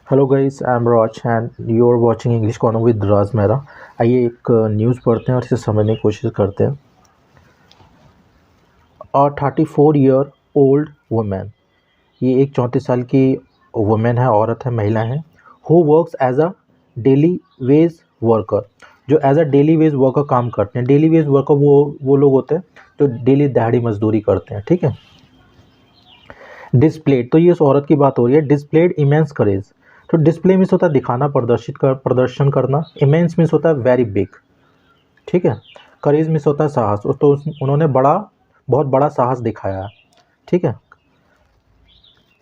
Hello guys, I am Raj and you are watching English corner with Raj Mehra. आइए एक news पढ़ते हैं और इसे समझने की कोशिश करते हैं। अ 34 ईयर ओल्ड वुमेन, ये एक 34 साल की वुमेन है, औरत है, महिला है। Who works as a daily wage worker, जो as a daily wage worker काम करते हैं। डेली वेज वर्कर वो लोग होते हैं जो डेली दिहाड़ी मजदूरी करते हैं, ठीक है। डिस्प्लेड, तो ये उस औरत की बात हो रही है। डिस्प्लेड इमेंस करेज, तो डिस्प्ले मीन्स होता है दिखाना, प्रदर्शन करना। इमेंस मीन्स होता है वेरी बिग, ठीक है। करेज मीन्स होता है साहस, तो उन्होंने बहुत बड़ा साहस दिखाया है, ठीक है।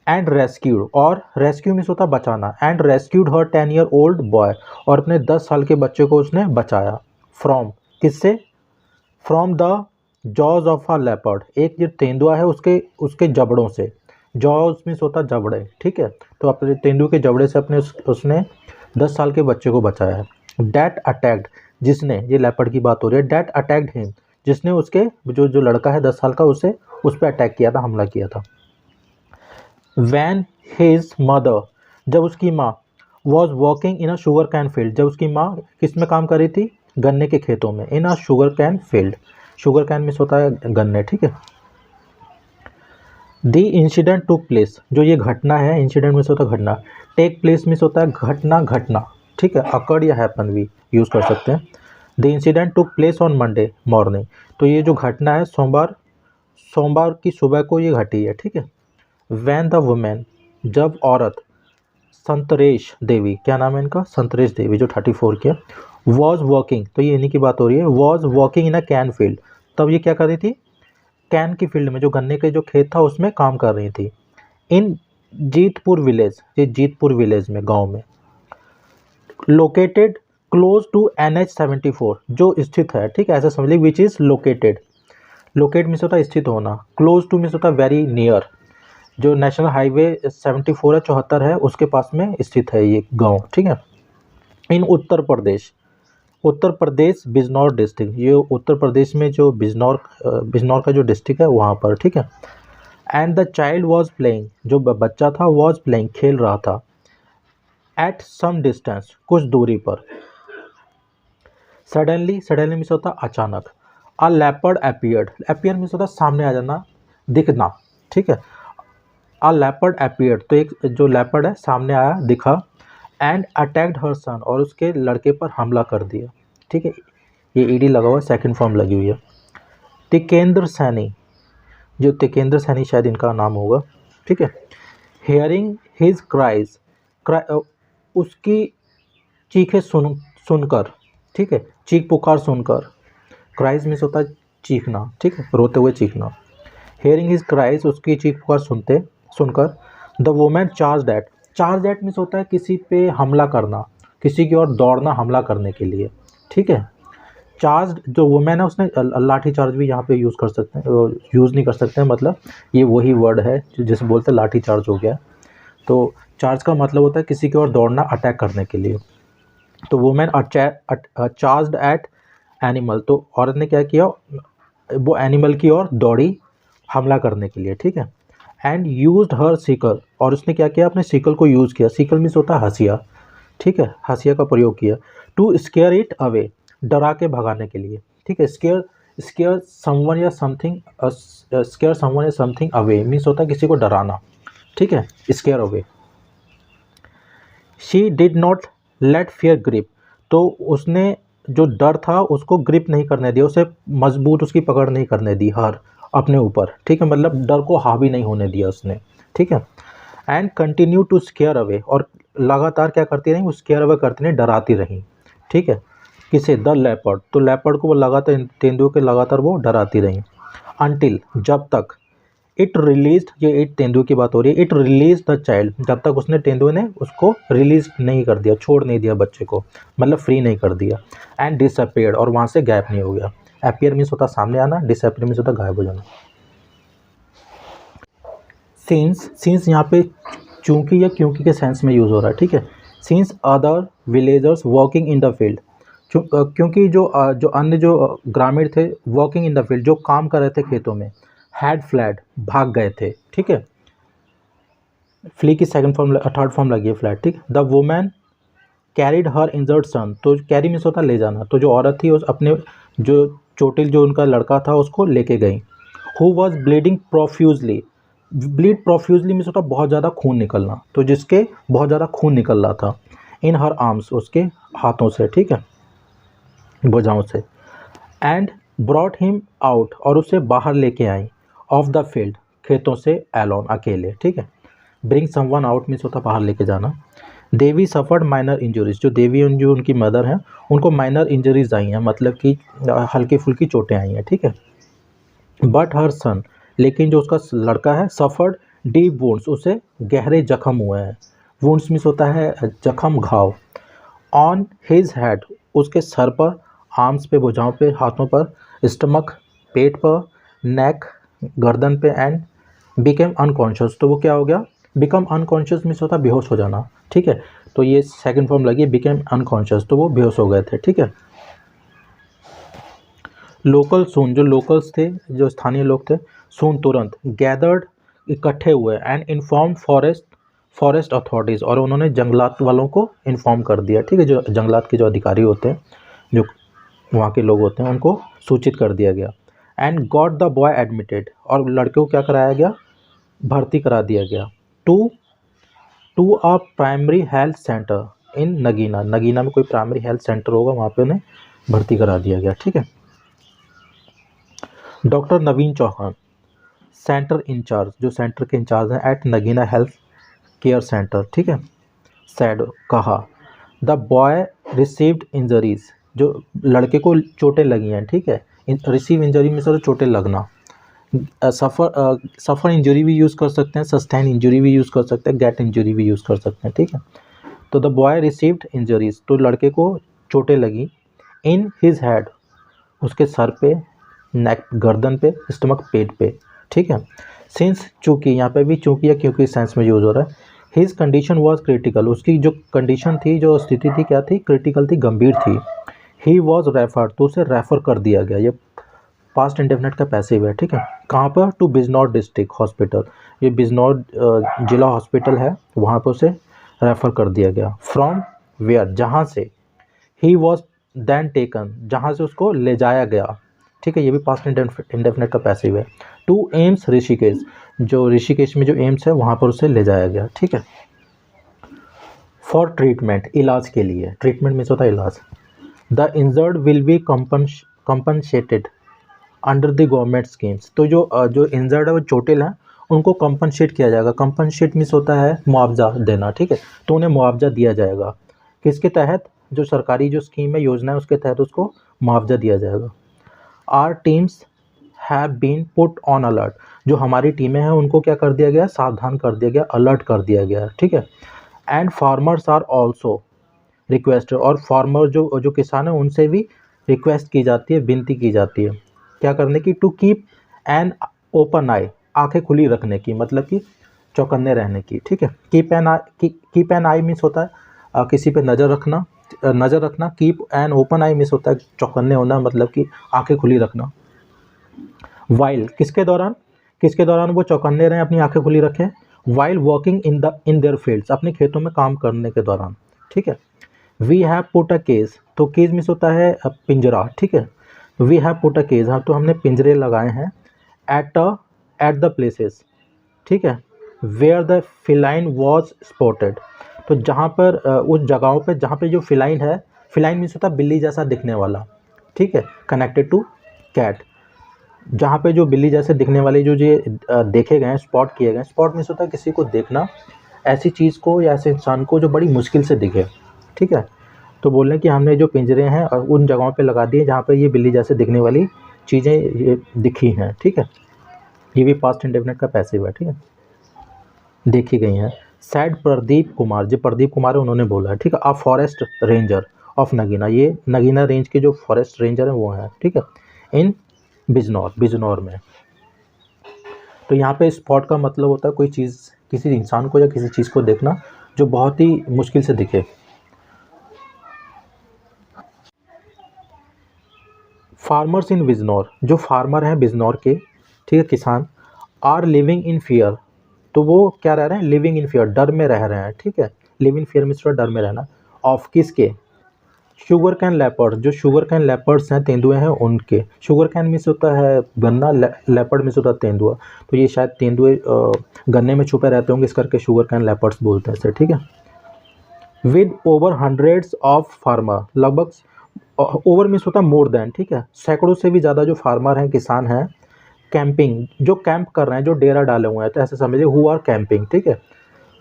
एंड रेस्क्यूड, और रेस्क्यू मीन्स होता है बचाना। And rescued her 10 year old boy, और अपने 10 साल के बच्चे को उसने बचाया। फ्रॉम, किससे? From the jaws of a leopard, एक जो तेंदुआ है उसके उसके जबड़ों से। जॉज मीन्स होता है जबड़े, ठीक है। तो अपने तेंदुए के जबड़े से उसने 10 साल के बच्चे को बचाया है। डैट अटैक्ड, जिसने, ये लेपर्ड की बात हो रही है। डैट अटैक्ड हिम, जिसने उसके जो लड़का है 10 साल का, उसे उस पर अटैक किया था, हमला किया था। वैन हिज मदर, जब उसकी माँ, was working in a sugarcane field, जब उसकी माँ किस में काम कर रही थी? गन्ने के खेतों में। In a sugarcane field, sugarcane में होता है गन्ने, ठीक है। द इंसिडेंट टुक प्लेस, जो ये घटना है, इंसिडेंट में होता है घटना। टेक प्लेस में होता है घटना, ठीक है। अकर्ड या हैपन भी यूज़ कर सकते हैं। The incident took place on Monday morning, तो ये जो घटना है सोमवार की सुबह को ये घटी है, ठीक है। वैन द वुमेन, जब औरत, संतरेश देवी, क्या नाम है इनका? संतरेश देवी, जो 34 की है। वॉज वर्किंग, तो ये इन्हीं की बात हो रही है। Was working in a can field, तब ये क्या कर रही थी? कैन की फील्ड में, जो गन्ने के जो खेत था उसमें काम कर रही थी। इन जीतपुर विलेज, ये जीतपुर विलेज में, गांव में। लोकेटेड क्लोज टू NH-74, जो स्थित है, ठीक है, ऐसा समझ लीजिए। Which is located, locate means होता है स्थित होना। क्लोज टू मीन्स होता है वेरी नियर, जो नेशनल हाईवे 74 है, 74 है, उसके पास में स्थित है ये गांव, ठीक है। इन उत्तर प्रदेश बिजनौर डिस्ट्रिक्ट, ये उत्तर प्रदेश में जो बिजनौर का जो डिस्ट्रिक्ट है वहाँ पर, ठीक है। And the child was playing, जो बच्चा था, वॉज प्लेइंग, खेल रहा था। एट सम डिस्टेंस, कुछ दूरी पर। सडनली मीन्स होता अचानक। अ लेपर्ड अपीयर्ड मीन्स होता सामने आ जाना, दिखना, ठीक है। अ लेपर्ड अपीयर्ड, तो एक जो लेपर्ड है सामने आया, दिखा। एंड अटैक्ड हर सन, और उसके लड़के पर हमला कर दिया, ठीक है। ये ईडी लगा हुआ है, सेकंड फॉर्म लगी हुई है। तिकेंद्र सैनी, जो तिकेंद्र सैनी शायद इनका नाम होगा, ठीक है। हेयरिंग हिज क्राइज, उसकी चीखें सुनकर, ठीक है, चीख पुकार सुनकर। क्राइज मीन्स होता है चीखना, ठीक है, रोते हुए चीखना। हेयरिंग हिज क्राइज, उसकी चीख पुकार सुनकर। The women charge that means होता है किसी पे हमला करना, किसी की ओर दौड़ना हमला करने के लिए, ठीक है। चार्ज, जो वुमेन है उसने, लाठी चार्ज भी यहाँ पे यूज़ कर सकते हैं, यूज़ नहीं कर सकते हैं, मतलब ये वही वर्ड है जिसे बोलते हैं लाठी चार्ज हो गया। तो चार्ज का मतलब होता है किसी की ओर दौड़ना, अटैक करने के लिए। तो वुमेन चार्ज्ड एट एनिमल, तो औरत ने क्या किया? वो एनिमल की ओर दौड़ी हमला करने के लिए, ठीक है। एंड यूज्ड हर सिकल, और उसने क्या किया? अपने सिकल को यूज़ किया। सिकल मीन्स होता है हसिया, ठीक है, हसिया का प्रयोग किया। टू स्केयर इट अवे, डरा के भगाने के लिए, ठीक है। स्केयर समवन या समथिंग, स्केयर समवन या समथिंग अवे मीन्स होता है किसी को डराना, ठीक है, square away. She did not let fear grip, तो उसने जो डर था उसको ग्रिप नहीं करने दिया, उसे मजबूत उसकी पकड़ नहीं करने दी, हर अपने ऊपर, ठीक है, मतलब डर को हावी नहीं होने दिया उसने, ठीक है। And continue to scare away, और लगातार क्या करती रही? वो स्केयर अवे करती रही, डराती रही, ठीक है। किसे? द लेपर्ड, तो लेपर्ड को वो लगातार, तेंदुए के लगातार वो डराती रही। अनटिल, जब तक। इट रिलीज, ये इट तेंदुए की बात हो रही है। इट रिलीज द चाइल्ड, जब तक उसने, तेंदुए ने उसको रिलीज नहीं कर दिया, छोड़ नहीं दिया बच्चे को, मतलब फ्री नहीं कर दिया। एंड डिसअपेयर्ड, और वहाँ से गायब नहीं हो गया। अपीयर मीन्स होता सामने आना, डिसअपेयर मीन्स होता गायब हो जाना। सिंस यहाँ पे चूंकि या क्योंकि के सेंस में यूज़ हो रहा है, ठीक है। Since other villagers walking in the field, क्योंकि जो अन्य जो ग्रामीण थे, वॉकिंग इन द फील्ड, जो काम कर रहे थे खेतों में, हैड फ्लैड, भाग गए थे, ठीक है। फ्ली की सेकंड फॉर्म थर्ड फॉर्म लगी है फ्लैट, ठीक। The women carried her injured son, तो कैरी मीन्स होता है ले जाना, तो जो औरत थी उस अपने जो चोटिल जो उनका लड़का था उसको लेके गई। Who was bleeding profusely, bleed profusely means होता है बहुत ज़्यादा खून निकलना, तो जिसके बहुत ज़्यादा खून निकल रहा था। इन हर आर्म्स, उसके हाथों से, ठीक है, भुजाओं से। एंड ब्रॉट हिम आउट, और उसे बाहर लेके आई। ऑफ द फील्ड, खेतों से, एलोन, अकेले, ठीक है। ब्रिंग समवन आउट मीन्स होता बाहर लेके जाना। देवी सफर्ड माइनर इंजरीज, जो देवी जो उनकी मदर हैं उनको माइनर इंजरीज आई हैं, मतलब कि हल्की फुल्की चोटें आई हैं, ठीक है। बट हर सन, लेकिन जो उसका लड़का है, सफर्ड डीप वुंड्स, उसे गहरे जख्म हुए हैं। वुंड्स मीन्स होता है जख्म, घाव। ऑन हिज हेड, उसके सर पर, आर्म्स पे, भुजाओं पे, हाथों पर, स्टमक, पेट पर, नेक, गर्दन पे, एंड बिकेम अनकॉन्शियस, तो वो क्या हो गया, बिकम अनकॉन्शियस मीन्स होता बेहोश हो जाना, ठीक है। तो ये सेकंड फॉर्म लगी, बिकेम अनकॉन्शियस, तो वो बेहोश हो गए थे, ठीक है। लोकल सून, जो लोकल्स थे, जो स्थानीय लोग थे, सून तुरंत, गैदर्ड इकट्ठे हुए, एंड इन्फॉर्म फॉरेस्ट अथॉरिटीज़, और उन्होंने जंगलात वालों को इन्फॉर्म कर दिया, ठीक है, जो जंगलात के जो अधिकारी होते हैं, जो वहाँ के लोग होते हैं, उनको सूचित कर दिया गया। And got the boy admitted, और लड़के को क्या कराया गया, भर्ती करा दिया गया। To a primary health centre in Nagina, Nagina में कोई प्राइमरी हेल्थ सेंटर होगा, वहाँ पे उन्हें भर्ती करा दिया गया, ठीक है। Doctor Naveen Chauhan, centre incharge, जो सेंटर के इंचार्ज हैं at Nagina health care centre, ठीक है, सैड, कहा, द बॉय रिसीव्ड इंजरीज, जो लड़के को चोटें लगी हैं, ठीक है। रिसीव इंजरी में सर चोटें लगना। सफ़र इंजरी भी यूज़ कर सकते हैं, सस्टेन इंजरी भी यूज़ कर सकते हैं, गेट इंजरी भी यूज़ कर सकते हैं, ठीक है। तो द बॉय रिसीव्ड इंजरीज, तो लड़के को चोटें लगी। इन हिज हेड, उसके सर पे, नेक, गर्दन पे, स्टमक, पेट पे, ठीक है। सिंस, चूँकि, यहाँ पे भी चूँकि या क्योंकि सेंस में यूज़ हो रहा है। हिज कंडीशन वॉज क्रिटिकल, उसकी जो कंडीशन थी, जो स्थिति थी, क्या थी, क्रिटिकल थी, गंभीर थी। ही वॉज रेफर्ड, तो उसे रेफ़र कर दिया गया, ये पास्ट इंडेफिनिट का पैसिव है, ठीक है। कहाँ पर, टू बिजनौर डिस्ट्रिक्ट हॉस्पिटल, ये बिजनौर जिला हॉस्पिटल है, वहाँ पर उसे रेफ़र कर दिया गया। फ्रॉम वेयर, जहाँ से। ही वॉज देन टेकन, जहाँ से उसको ले जाया गया, ठीक है, ये भी पास्ट इंडेफिनिट का पैसिव है। टू एम्स ऋषिकेश, जो ऋषिकेश में जो एम्स है वहाँ पर उसे ले जाया गया, ठीक है। फॉर ट्रीटमेंट, इलाज के लिए, ट्रीटमेंट मीन्स होता है इलाज। The injured will be compensated under the government schemes, तो जो इंजर्ड है, वो चोटिल हैं, उनको कंपनसेट किया जाएगा। कंपनसेट मीन्स होता है मुआवजा देना, ठीक है, तो उन्हें मुआवजा दिया जाएगा। किसके तहत, जो सरकारी जो स्कीम है, योजना है, उसके तहत उसको मुआवजा दिया जाएगा। Our teams have been put on alert, जो हमारी टीमें हैं उनको क्या कर दिया गया, सावधान कर दिया गया, अलर्ट कर दिया गया, ठीक है। And farmers are also requested, और फार्मर जो जो किसान है उनसे भी रिक्वेस्ट की जाती है, विनती की जाती है, क्या करने की, टू कीप एन ओपन आई, आंखें खुली रखने की, मतलब कि चौकन्ने रहने की, ठीक है। कीप एन आई मीन्स होता है किसी पे नज़र रखना, keep an open I means होता है चौकन्ने होना, मतलब कि आंखें खुली रखना। वाइल, किसके दौरान वो चौकन्ने रहें, अपनी आंखें खुली रखें, while working in their fields, अपने खेतों में काम करने के दौरान, ठीक है। We have put a cage, तो केज मीन्स होता है पिंजरा, ठीक है। We have put a cage, हाँ, तो हमने पिंजरे लगाए हैं। एट द प्लेसेस, ठीक है, where the feline was spotted, तो जहाँ पर उस जगहों पे जहाँ पे जो फिलाइन है, फिलाइन मीन्स होता है बिल्ली जैसा दिखने वाला, ठीक है, कनेक्टेड टू कैट, जहाँ पे जो बिल्ली जैसे दिखने वाले जो देखे गए हैं, स्पॉट किए गए, स्पॉट मीन्स होता है किसी को देखना, ऐसी चीज़ को या ऐसे इंसान को जो बड़ी मुश्किल से दिखे, ठीक है। तो बोल रहे हैं कि हमने जो पिंजरे हैं उन जगहों पे लगा दिए जहाँ पर ये बिल्ली जैसे दिखने वाली चीज़ें ये दिखी हैं, ठीक है। ये भी पास्ट इंडेफिनिट का पैसिव है, ठीक है, देखी गई हैं। सैड प्रदीप कुमार, जो प्रदीप कुमार है उन्होंने बोला है, ठीक है। A forest ranger of Nagina, ये नगीना रेंज के जो फॉरेस्ट रेंजर हैं वो हैं, ठीक है, इन बिजनौर में। तो यहाँ पे स्पॉट का मतलब होता है कोई चीज़, किसी इंसान को या किसी चीज़ को देखना जो बहुत ही मुश्किल से दिखे। फार्मर्स इन बिजनौर, जो फार्मर हैं बिजनौर के, ठीक है, किसान, आर लिविंग इन फियर, तो वो क्या रह रहे हैं, लिविंग इन फियर, डर में रह रहे हैं, ठीक है। लिव इन फियर मीन्स डर में रहना। ऑफ किसके, शुगर कैन लेपर्ड, जो शुगर कैन लेपर्ड्स हैं, तेंदुए हैं, उनके। शुगर कैन मीन्स होता है गन्ना, लेपर्ड मीन्स होता है तेंदुआ। तो ये शायद तेंदुए गन्ने में छुपे रहते होंगे, इस करके शुगर कैन लेपर्ड्स बोलते हैं इसे, ठीक है। With over hundreds of farmer, लगभग, ओवर मीन्स होता है मोर देन, ठीक है, सैकड़ों से भी ज़्यादा जो फार्मर हैं, किसान हैं, कैंपिंग, जो कैंप कर रहे हैं, जो डेरा डाले हुए हैं, तो ऐसे समझिए हु आर कैंपिंग, ठीक है,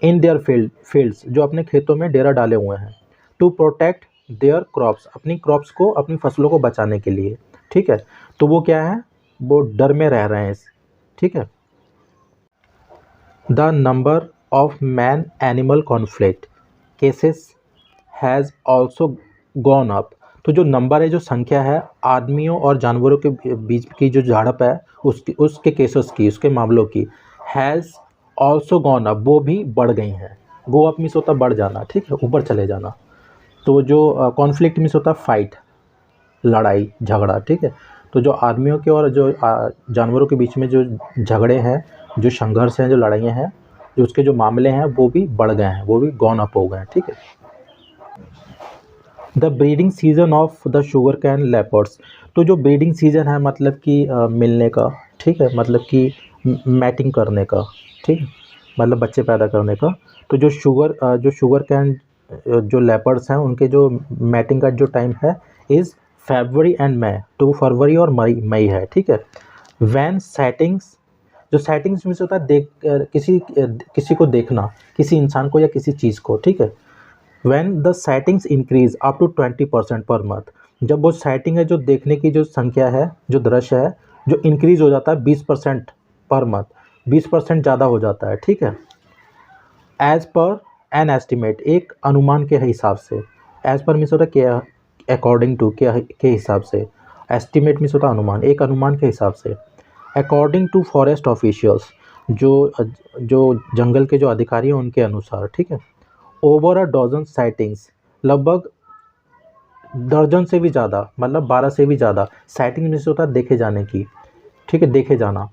इन देयर फील्ड्स, जो अपने खेतों में डेरा डाले हुए हैं, टू प्रोटेक्ट देयर क्रॉप्स, अपनी क्रॉप्स को, अपनी फसलों को बचाने के लिए, ठीक है। तो वो क्या है, वो डर में रह रहे हैं, ठीक है। The number of man animal conflict cases has also gone up, तो जो नंबर है, जो संख्या है आदमियों और जानवरों के बीच की जो झड़प है, उसके केसेस की, उसके मामलों की, हैज़ ऑल्सो गॉन अप, वो भी बढ़ गई हैं। गो अप मीन्स होता बढ़ जाना, ठीक है, ऊपर चले जाना। तो जो कॉन्फ्लिक्ट मीन्स होता फाइट, लड़ाई झगड़ा, ठीक है। तो जो आदमियों के और जो जानवरों के बीच में जो झगड़े हैं, जो संघर्ष हैं, जो लड़ाइयाँ हैं, जो उसके जो मामले हैं, वो भी बढ़ गए हैं, वो भी गॉन अप हो गए हैं, ठीक है। The breeding season of the sugar cane leopards, तो जो ब्रीडिंग सीजन है मतलब कि मिलने का, ठीक है, मतलब कि मैटिंग करने का, ठीक है, मतलब बच्चे पैदा करने का। तो जो शुगर कैन जो लेपर्ड्स हैं, उनके जो मैटिंग का जो टाइम है इज़ फरवरी एंड मई, तो वो फरवरी और मई है, ठीक है। वैन सेटिंग्स, जो सेटिंग्स में से होता है किसी को देखना, किसी इंसान को या किसी चीज़ को, ठीक है। When the sightings increase up to 20% per month, जब वो साइटिंग है, जो देखने की जो संख्या है, जो दृश्य है, जो इंक्रीज हो जाता है 20% पर मंथ, 20% ज़्यादा हो जाता है, ठीक है। एज पर एन एस्टिमेट, एक अनुमान के हिसाब से, एज पर मीन्स होता है क्या, अकॉर्डिंग टू के हिसाब से, एस्टिमेट मीन्स होता है अनुमान, एक अनुमान के हिसाब से। अकॉर्डिंग टू फॉरेस्ट ऑफिशियल्स, जो जंगल के जो अधिकारी हैं उनके अनुसार, ठीक है। ओवर अ डजन साइटिंग्स, लगभग दर्जन से भी ज़्यादा, मतलब 12 से भी ज़्यादा, साइटिंग में से होता है देखे जाने की, ठीक है, देखे जाना।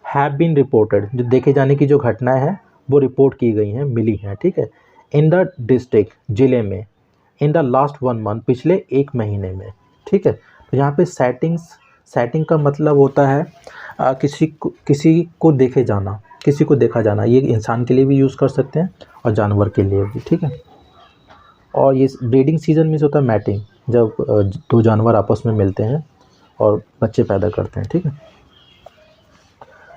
हैव बीन रिपोर्टेड, जो देखे जाने की जो घटनाएं हैं वो रिपोर्ट की गई हैं, मिली हैं, ठीक है। इन द डिस्ट्रिक्ट, जिले में, इन द लास्ट 1 मंथ, पिछले 1 महीने में, ठीक है। तो यहाँ पे साइटिंग का मतलब होता है किसी को देखे जाना, किसी को देखा जाना। ये इंसान के लिए भी यूज़ कर सकते हैं और जानवर के लिए भी, ठीक है। और ये ब्रीडिंग सीजन में होता है मैटिंग, जब 2 जानवर आपस में मिलते हैं और बच्चे पैदा करते हैं, ठीक है।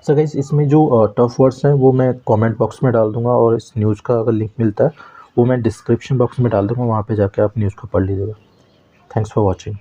सो गाइस, इसमें जो टफ वर्ड्स हैं वो मैं कमेंट बॉक्स में डाल दूंगा, और इस न्यूज़ का अगर लिंक मिलता है वो मैं डिस्क्रिप्शन बॉक्स में डाल दूंगा, वहाँ पे जाके आप न्यूज़ को पढ़ लीजिएगा। Thanks for watching.